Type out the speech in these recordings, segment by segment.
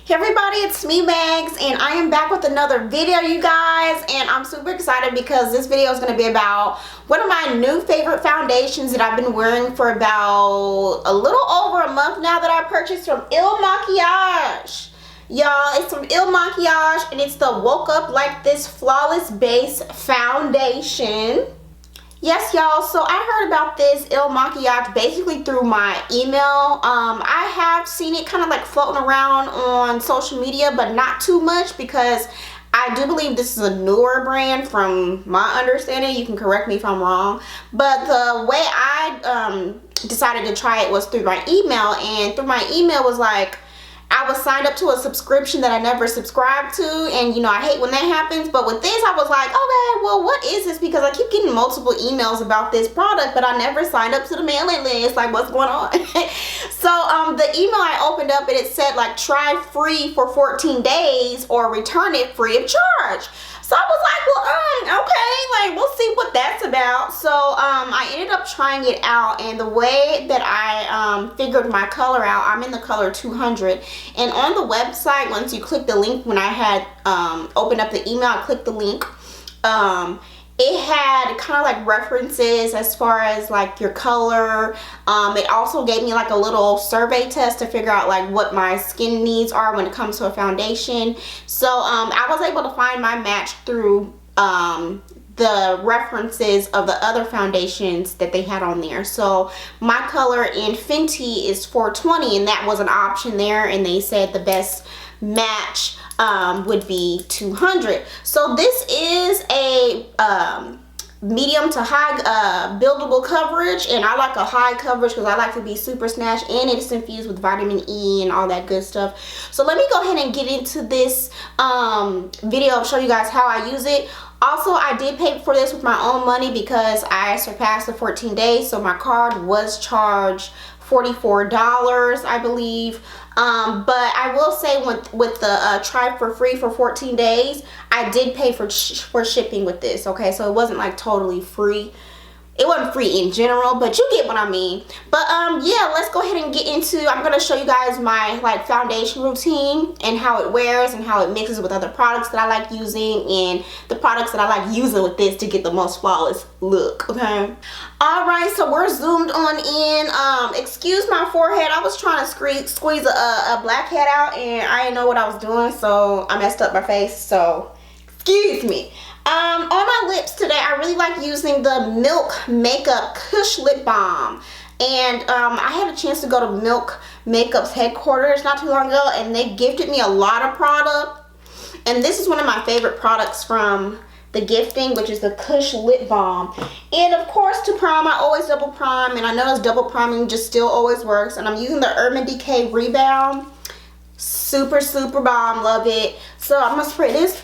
Hey everybody, it's me Megs, and I am back with another video, you guys, and I'm super excited because this video is going to be about one of my new favorite foundations that I've been wearing for about a little over a month now, that I purchased from Makiage. Y'all, it's from Makiage, and it's the Woke Up Like This Flawless Base Foundation. Yes, y'all, so I heard about this Makiage basically through my email. I have seen it kind of like floating around on social media, but not too much, because I do believe this is a newer brand from my understanding. You can correct me if I'm wrong, but the way I decided to try it was through my email, and through my email was like, I was signed up to a subscription that I never subscribed to, and you know, I hate when that happens. But with this, I was like, okay, well, what is this? Because I keep getting multiple emails about this product, but I never signed up to the mailing list. Like, what's going on? So the email I opened up, and it said like, try free for 14 days or return it free of charge. So I was like, well, okay, like, we'll see what that's about. So I ended up trying it out, and the way that I figured my color out, I'm in the color 200. And on the website, once you click the link, when I had opened up the email, I clicked the link. It had kind of like references as far as like your color. It also gave me like a little survey test to figure out like what my skin needs are when it comes to a foundation. So I was able to find my match through the references of the other foundations that they had on there. So my color in Fenty is 420, and that was an option there, and they said the best match would be 200. So this is a medium to high buildable coverage, and I like a high coverage because I like to be super snatched, and it's infused with vitamin E and all that good stuff. So let me go ahead and get into this video and show you guys how I use it. Also, I did pay for this with my own money because I surpassed the 14 days, so my card was charged $44, I believe. But I will say with the try for free for 14 days, I did pay for shipping with this, okay? So it wasn't like totally free. It wasn't free in general, but you get what I mean. But yeah, let's go ahead and get into, I'm gonna show you guys my like foundation routine and how it wears and how it mixes with other products that I like using, and the products that I like using with this to get the most flawless look, okay? All right, so we're zoomed on in. Excuse my forehead. I was trying to squeeze a blackhead out, and I didn't know what I was doing, so I messed up my face, so excuse me. On my lips today, I really like using the Milk Makeup Kush Lip Balm. And I had a chance to go to Milk Makeup's headquarters not too long ago, and they gifted me a lot of product. And this is one of my favorite products from the gifting, which is the Kush Lip Balm. And of course, to prime, I always double prime, and I know this double priming just still always works. And I'm using the Decay Rebound. Super, super bomb. Love it. So I'm going to spray this.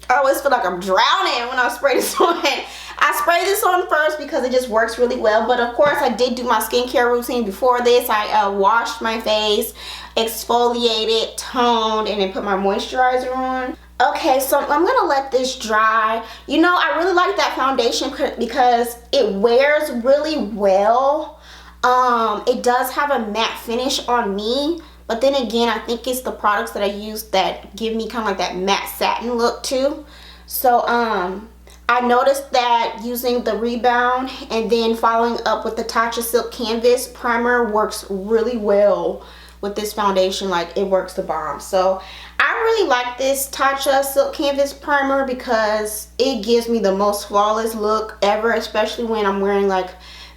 I always feel like I'm drowning when I spray this on. I spray this on first because it just works really well. But of course, I did do my skincare routine before this. I washed my face, exfoliated, toned, and then put my moisturizer on. Okay, so I'm going to let this dry. You know, I really like that foundation because it wears really well. It does have a matte finish on me. But then again, I think it's the products that I use that give me kind of like that matte satin look too. So I noticed that using the Rebound and then following up with the Tatcha Silk Canvas Primer works really well with this foundation. Like, it works the bomb. So I really like this Tatcha Silk Canvas Primer because it gives me the most flawless look ever, especially when I'm wearing like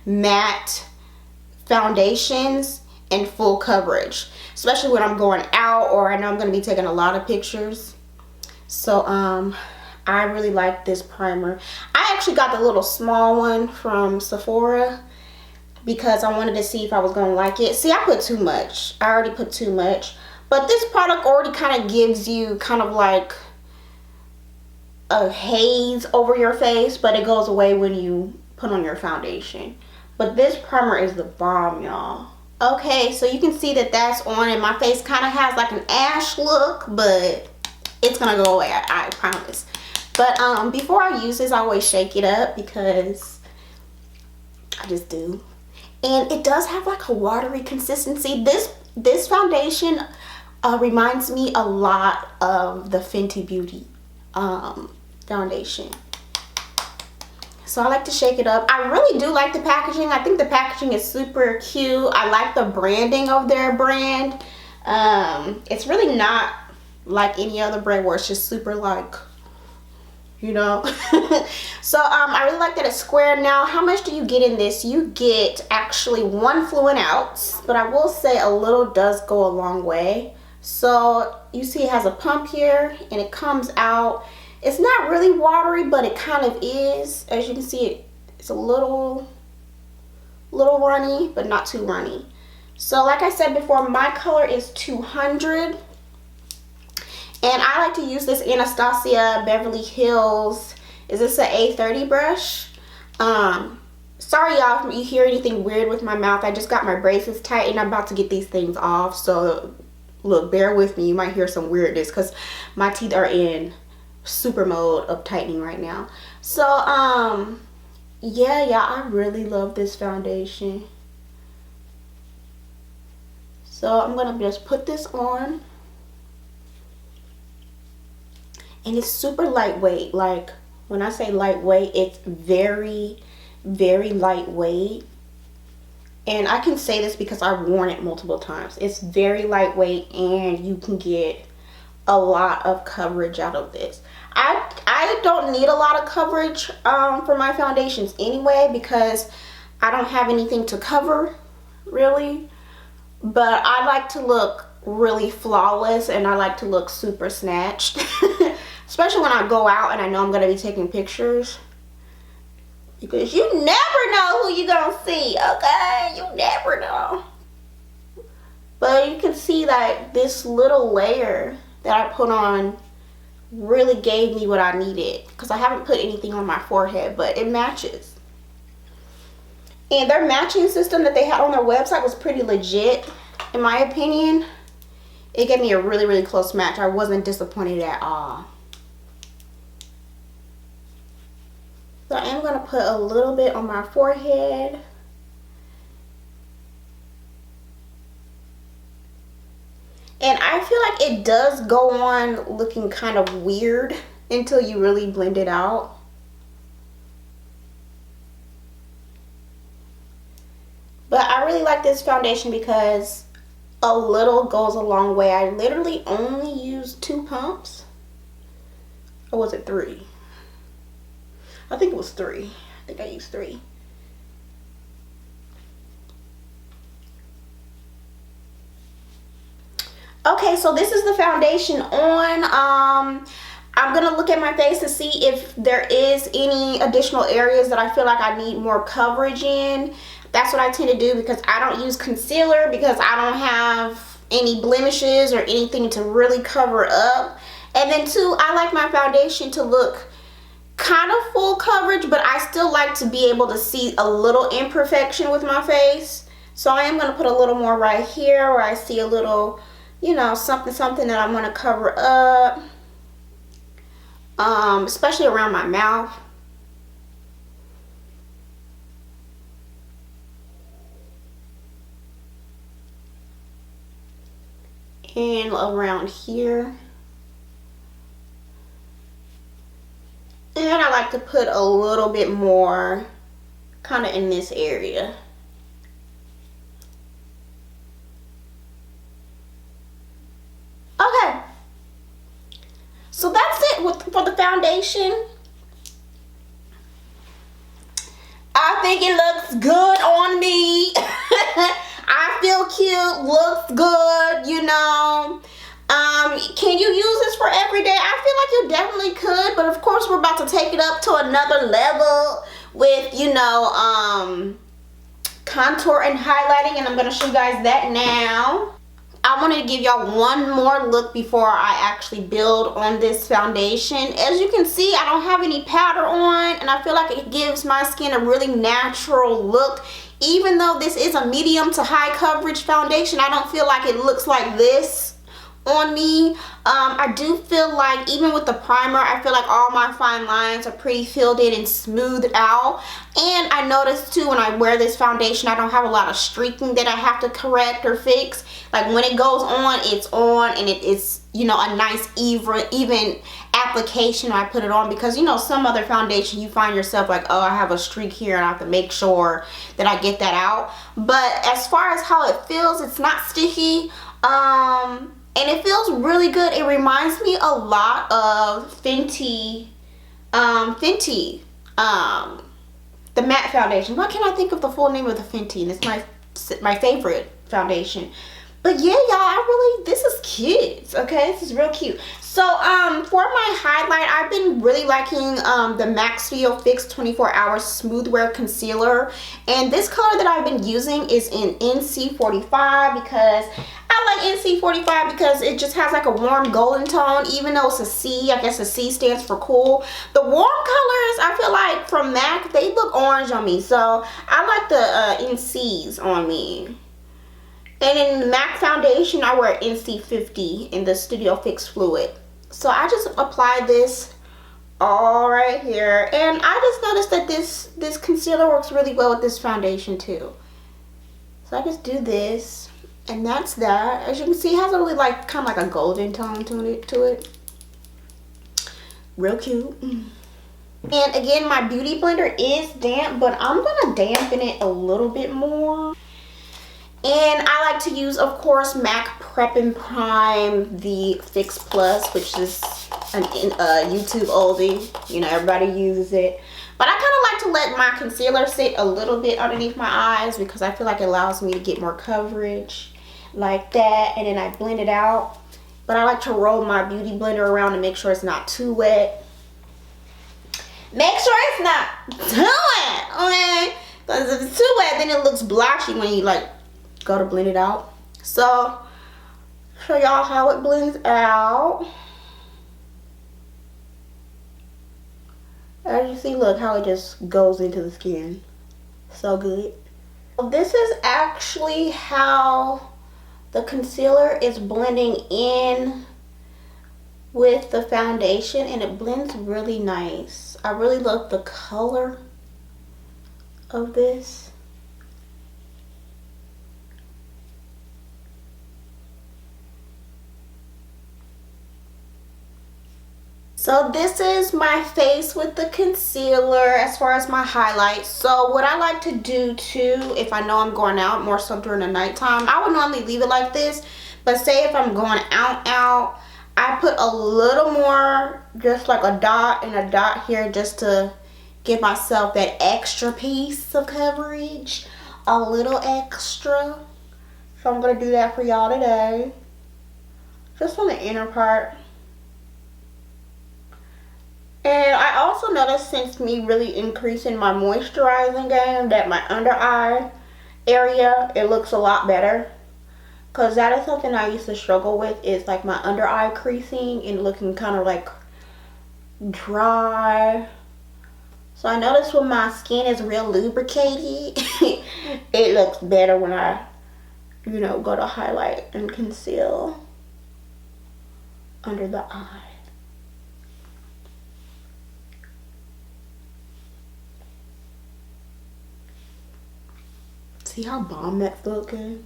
matte foundations and full coverage, especially when I'm going out or I know I'm going to be taking a lot of pictures. So I really like this primer. I actually got the little small one from Sephora because I wanted to see if I was going to like it. See, I put too much. I already put too much. But this product already kind of gives you kind of like a haze over your face, but it goes away when you put on your foundation. But this primer is the bomb, y'all. Okay, so you can see that that's on, and my face kind of has like an ash look, but it's gonna go away, I promise. But before I use this, I always shake it up because I just do. And it does have like a watery consistency. This this foundation reminds me a lot of the Fenty Beauty foundation. So I like to shake it up. I really do like the packaging. I think the packaging is super cute. I like the branding of their brand. It's really not like any other brand where it's just super like, you know. So I really like that it's square. Now, how much do you get in this? You get actually 1 fluid ounce, but I will say a little does go a long way. So you see it has a pump here and it comes out. It's not really watery, but it kind of is. As you can see, it's a little runny, but not too runny. So like I said before, my color is 200. And I like to use this Anastasia Beverly Hills. Is this an A30 brush? Sorry y'all if you hear anything weird with my mouth. I just got my braces tight and I'm about to get these things off. So look, bear with me. You might hear some weirdness because my teeth are in super mode of tightening right now. So yeah, I really love this foundation. So I'm gonna just put this on. And it's super lightweight. Like when I say lightweight, it's very, very lightweight. And I can say this because I've worn it multiple times. It's very lightweight and you can get a lot of coverage out of this. I don't need a lot of coverage for my foundations anyway because I don't have anything to cover really. But I like to look really flawless and I like to look super snatched. Especially when I go out and I know I'm going to be taking pictures. Because you never know who you're going to see, okay? You never know. But you can see that this little layer that I put on really gave me what I needed. Because I haven't put anything on my forehead, but it matches. And their matching system that they had on their website was pretty legit, in my opinion. It gave me a really, really close match. I wasn't disappointed at all. So I am going to put a little bit on my forehead. And I feel like it does go on looking kind of weird until you really blend it out. But I really like this foundation because a little goes a long way. I literally only used 2 pumps. Or was it 3? I think it was 3. I think I used 3. Okay, so this is the foundation on. I'm going to look at my face to see if there is any additional areas that I feel like I need more coverage in. That's what I tend to do because I don't use concealer because I don't have any blemishes or anything to really cover up. And then 2, I like my foundation to look kind of full coverage, but I still like to be able to see a little imperfection with my face. So I am going to put a little more right here where I see a little, you know, something that I want to cover up, especially around my mouth. And around here. And I like to put a little bit more kind of in this area. Okay. So that's it for the foundation. I think it looks good on me. I feel cute, looks good, you know. Can you use this for every day? I feel like you definitely could, but of course we're about to take it up to another level with, you know, contour and highlighting, and I'm going to show you guys that now. I wanted to give y'all one more look before I actually build on this foundation. As you can see, I don't have any powder on, and I feel like it gives my skin a really natural look. Even though this is a medium to high coverage foundation, I don't feel like it looks like this on me. I do feel like even with the primer, I feel like all my fine lines are pretty filled in and smoothed out. And I noticed too, when I wear this foundation, I don't have a lot of streaking that I have to correct or fix. Like when it goes on, it's on, and it's, you know, a nice even application when I put it on. Because, you know, some other foundation you find yourself like, oh, I have a streak here and I have to make sure that I get that out. But as far as how it feels, it's not sticky. And it feels really good. It reminds me a lot of Fenty, the matte foundation. Why can't I think of the full name of the Fenty? And it's my favorite foundation. But yeah, y'all, this is cute. Okay, this is real cute. So, for my highlight, I've been really liking the MAC Studio Fix 24 Hour Smooth Wear Concealer. And this color that I've been using is in NC45 because I like NC45 because it just has like a warm golden tone, even though it's a C. I guess a C stands for cool. The warm colors, I feel like from MAC, they look orange on me. So, I like the NCs on me. And in the MAC foundation, I wear NC50 in the Studio Fix Fluid. So I just applied this all right here. And I just noticed that this concealer works really well with this foundation too. So I just do this. And that's that. As you can see, it has a really like kind of like a golden tone to it. Real cute. And again, my beauty blender is damp, but I'm going to dampen it a little bit more. And I like to use, of course, MAC Prep and Prime, the Fix Plus, which is a YouTube oldie. You know, everybody uses it. But I kind of like to let my concealer sit a little bit underneath my eyes because I feel like it allows me to get more coverage like that. And then I blend it out. But I like to roll my beauty blender around to make sure it's not too wet. Make sure it's not too wet, okay? Because if it's too wet, then it looks blotchy when you like go to blend it out. So show y'all how it blends out. As you see, look how it just goes into the skin. So good. This is actually how the concealer is blending in with the foundation, and it blends really nice. I really love the color of this. So this is my face with the concealer as far as my highlights. So what I like to do too, if I know I'm going out, more so during the nighttime, I would normally leave it like this. But say if I'm going out, I put a little more, just like a dot and a dot here, just to give myself that extra piece of coverage. A little extra. So I'm going to do that for y'all today. Just on the inner part. And I also noticed, since me really increasing my moisturizing game, that my under eye area, it looks a lot better. Because that is something I used to struggle with, is like my under eye creasing and looking kind of like dry. So I noticed when my skin is real lubricated, it looks better when I, you know, go to highlight and conceal under the eye. See how bomb that's looking?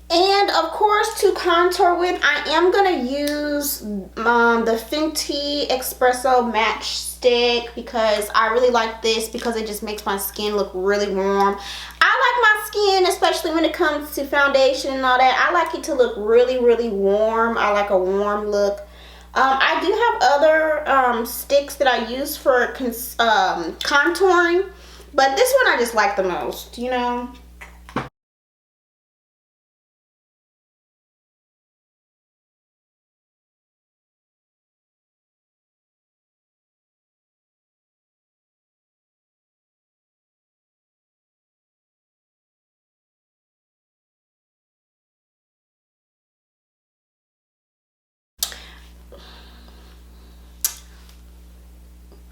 And of course, to contour with, I am going to use the Fenty Espresso Match Stick, because I really like this because it just makes my skin look really warm. I like my skin, especially when it comes to foundation and all that, I like it to look really, really warm. I like a warm look. I do have other sticks that I use for contouring, but this one I just like the most, you know.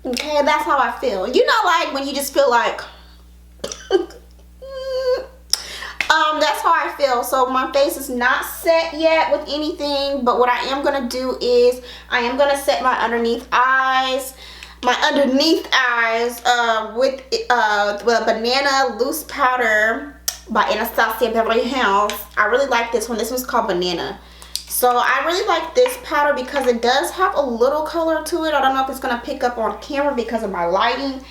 Okay, that's how I feel. You know, like when you just feel like That's how I feel. So my face is not set yet with anything, but what I am gonna do is I am gonna set my underneath eyes with the banana loose powder by Anastasia Beverly Hills. I really like this one. This one's called Banana. So I really like this powder because it does have a little color to it. I don't know if it's gonna pick up on camera because of my lighting,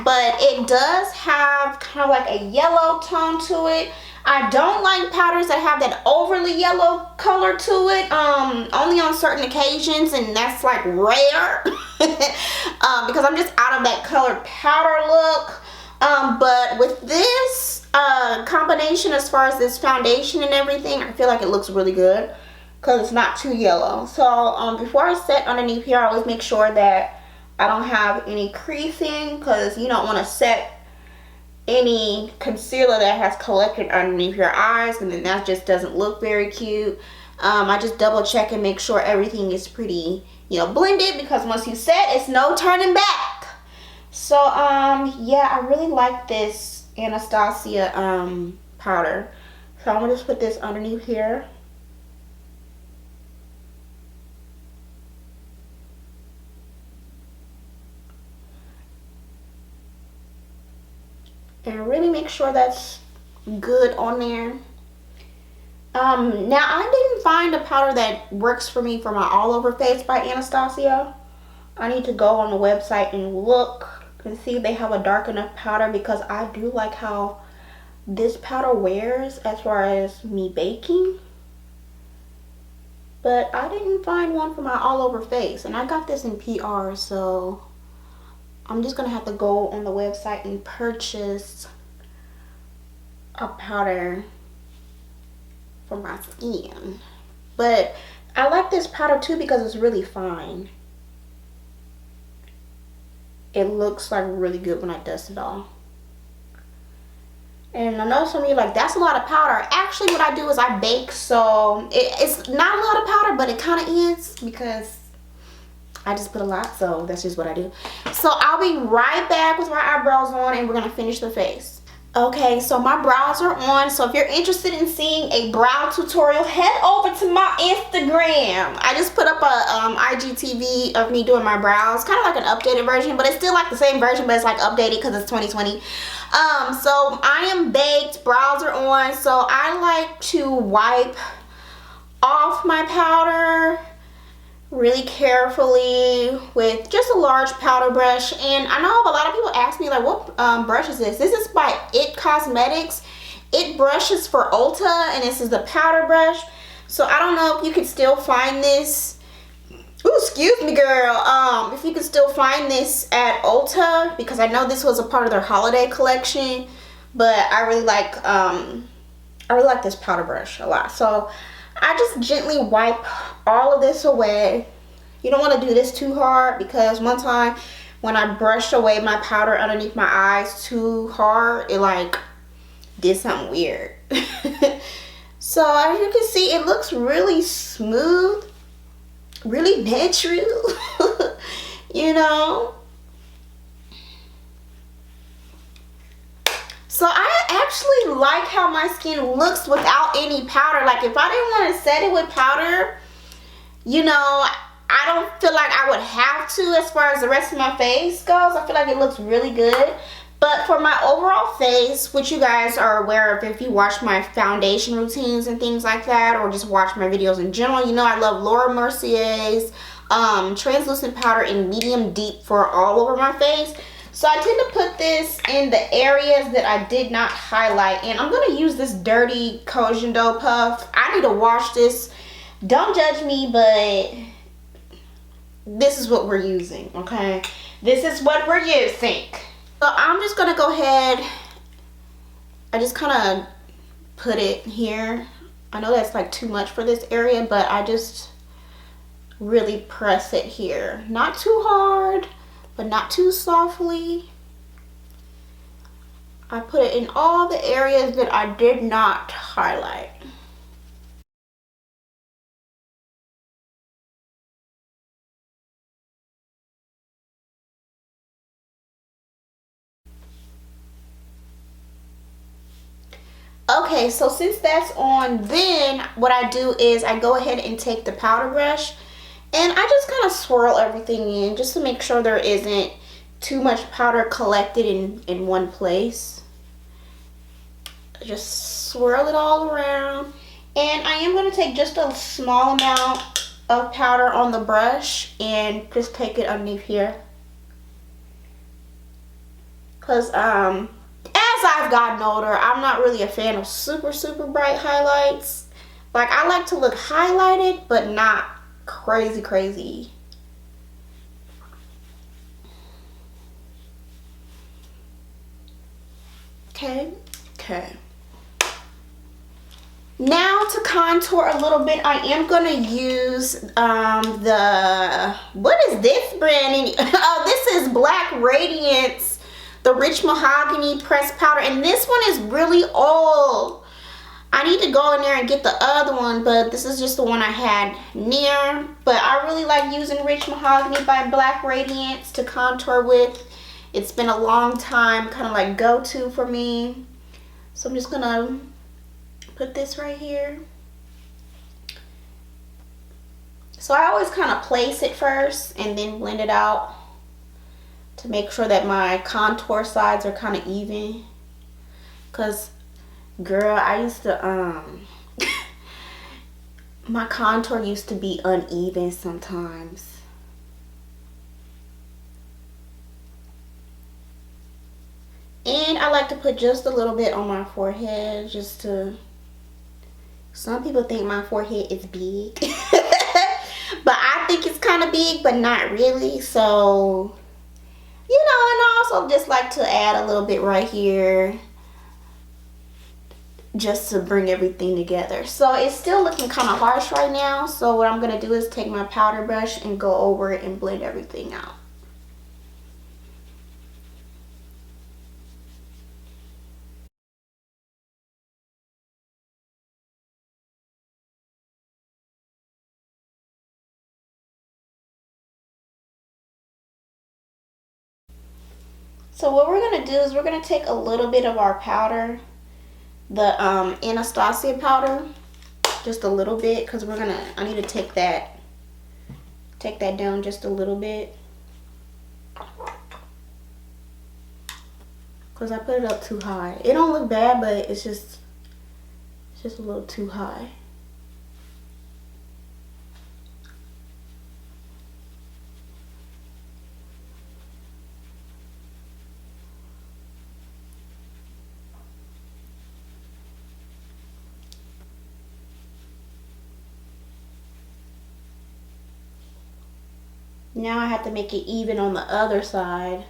but it does have kind of like a yellow tone to it. I don't like powders that have that overly yellow color to it, only on certain occasions, and that's like rare because I'm just out of that colored powder look. But with this combination, as far as this foundation and everything, I feel like it looks really good because it's not too yellow. So before I set underneath here, I always make sure that I don't have any creasing, because you don't want to set any concealer that has collected underneath your eyes, and then that just doesn't look very cute. I just double check and make sure everything is pretty, you know, blended, because once you set, it's no turning back. So yeah, I really like this Anastasia powder. So I'm gonna just put this underneath here. And really make sure that's good on there. Now I didn't find a powder that works for me for my all over face by Anastasia. I need to go on the website and look and see if they have a dark enough powder, because I do like how this powder wears as far as me baking. But I didn't find one for my all over face, and I got this in PR, so I'm just gonna have to go on the website and purchase a powder for my skin. But I like this powder too because it's really fine. It looks like really good when I dust it off. And I know some of you are like, that's a lot of powder. Actually, what I do is I bake, so it's not a lot of powder, but it kind of is, because I just put a lot, so that's just what I do. So I'll be right back with my eyebrows on, and we're gonna finish the face. Okay, so my brows are on. So if you're interested in seeing a brow tutorial, head over to my Instagram. I just put up a IGTV of me doing my brows, kind of like an updated version, but it's still like the same version, but it's like updated because it's 2020. So I am baked, brows are on. So I like to wipe off my powder really carefully with just a large powder brush. And I know a lot of people ask me like, what brush is this? This is by It Cosmetics. It brushes for Ulta, and this is the powder brush. So I don't know if you can still find this. Ooh, excuse me, girl. If you can still find this at Ulta, because I know this was a part of their holiday collection. But I really like this powder brush a lot. So I just gently wipe all of this away. You don't want to do this too hard, because one time when I brushed away my powder underneath my eyes too hard, it like did something weird. So as you can see, it looks really smooth, really natural, you know. So I actually like how my skin looks without any powder. Like if I didn't want to set it with powder, you know, I don't feel like I would have to as far as the rest of my face goes. I feel like it looks really good. But for my overall face, which you guys are aware of if you watch my foundation routines and things like that, or just watch my videos in general, you know I love Laura Mercier's translucent powder in medium deep for all over my face. So I tend to put this in the areas that I did not highlight. And I'm going to use this dirty Collagen dough puff. I need to wash this. Don't judge me, but this is what we're using, okay? This is what we're using. So I'm just going to go ahead. I just kind of put it here. I know that's like too much for this area, but I just really press it here. Not too hard, but not too softly. I put it in all the areas that I did not highlight. Okay, so since that's on, then what I do is I go ahead and take the powder brush and I just kind of swirl everything in just to make sure there isn't too much powder collected in one place. Just swirl it all around. And I am going to take just a small amount of powder on the brush and just take it underneath here. Because as I've gotten older, I'm not really a fan of super bright highlights. Like, I like to look highlighted, but not crazy. Okay. Now to contour a little bit, I am gonna use what is this brand? Oh, this is Black Radiance, the Rich Mahogany pressed powder, and this one is really old. I need to go in there and get the other one, but this is just the one I had near. But I really like using Rich Mahogany by Black Radiance to contour with. It's been a long time, kind of like go-to for me. So I'm just gonna put this right here. So I always kind of place it first and then blend it out to make sure that my contour sides are kind of even. Cause girl, I used to my contour used to be uneven sometimes. And I like to put just a little bit on my forehead, just to, some people think my forehead is big. But I think it's kind of big, but not really. So, you know, and I also just like to add a little bit right here, just to bring everything together. So it's still looking kind of harsh right now. So what I'm going to do is take my powder brush and go over it and blend everything out. So what we're going to do is we're going to take a little bit of our powder, the Anastasia powder, just a little bit, because I need to take that down just a little bit, because I put it up too high. It don't look bad, but it's just a little too high. Now I have to make it even on the other side.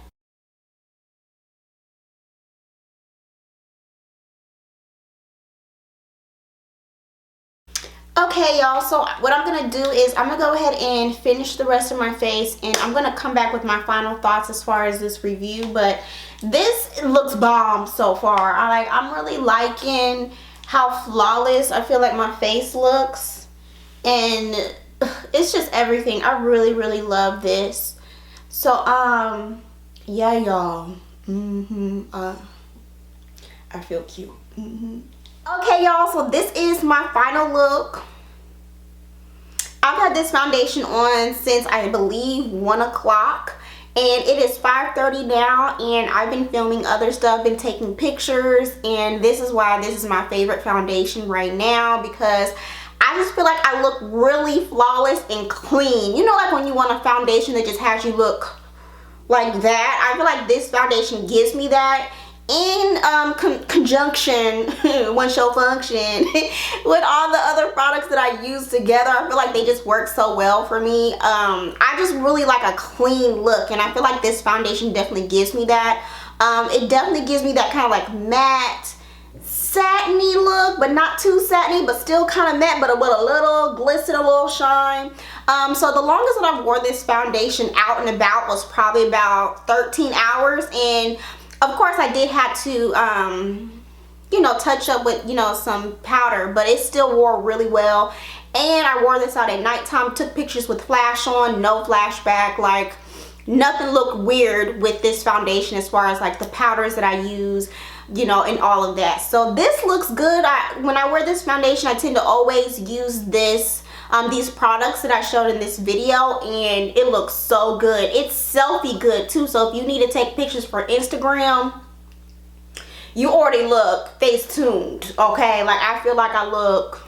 Okay, y'all, so what I'm gonna do is I'm gonna go ahead and finish the rest of my face, and I'm gonna come back with my final thoughts as far as this review. But this looks bomb so far. I'm really liking how flawless I feel like my face looks, and it's just everything. I really love this. So yeah, y'all, I feel cute. Okay, y'all, so this is my final look. I've had this foundation on since I believe 1 o'clock, and it is 5:30 now, and I've been filming other stuff, been taking pictures, and this is why this is my favorite foundation right now, because I just feel like I look really flawless and clean. You know, like when you want a foundation that just has you look like that. I feel like this foundation gives me that. In conjunction, one show function, with all the other products that I use together, I feel like they just work so well for me. I just really like a clean look, and I feel like this foundation definitely gives me that. It definitely gives me that kind of like matte, satiny look, but not too satiny, but still kind of matte, but with a little glisten, a little shine. So the longest that I've worn this foundation out and about was probably about 13 hours, and of course I did have to you know, touch up with, you know, some powder, but it still wore really well. And I wore this out at nighttime, took pictures with flash on, no flashback, like nothing looked weird with this foundation as far as like the powders that I use. you know, and all of that. So this looks good. When I wear this foundation, I tend to always use this these products that I showed in this video, and it looks so good. It's selfie good too, so if you need to take pictures for Instagram, you already look face tuned, okay? Like, I feel like I look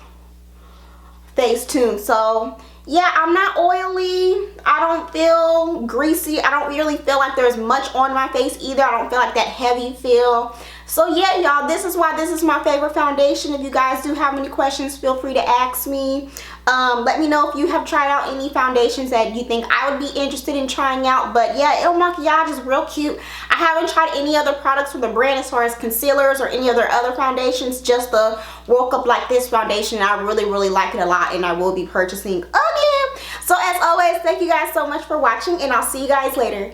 face tuned. So yeah, I'm not oily, I don't feel greasy, I don't really feel like there's much on my face either. I don't feel like that heavy feel. So yeah, y'all, this is why this is my favorite foundation. If you guys do have any questions, feel free to ask me. Let me know if you have tried out any foundations that you think I would be interested in trying out. But yeah, Il Makiage is real cute. I haven't tried any other products from the brand as far as concealers or any other foundations, just the Woke Up Like This foundation. I really like it a lot, and I will be purchasing again. So as always, thank you guys so much for watching, and I'll see you guys later.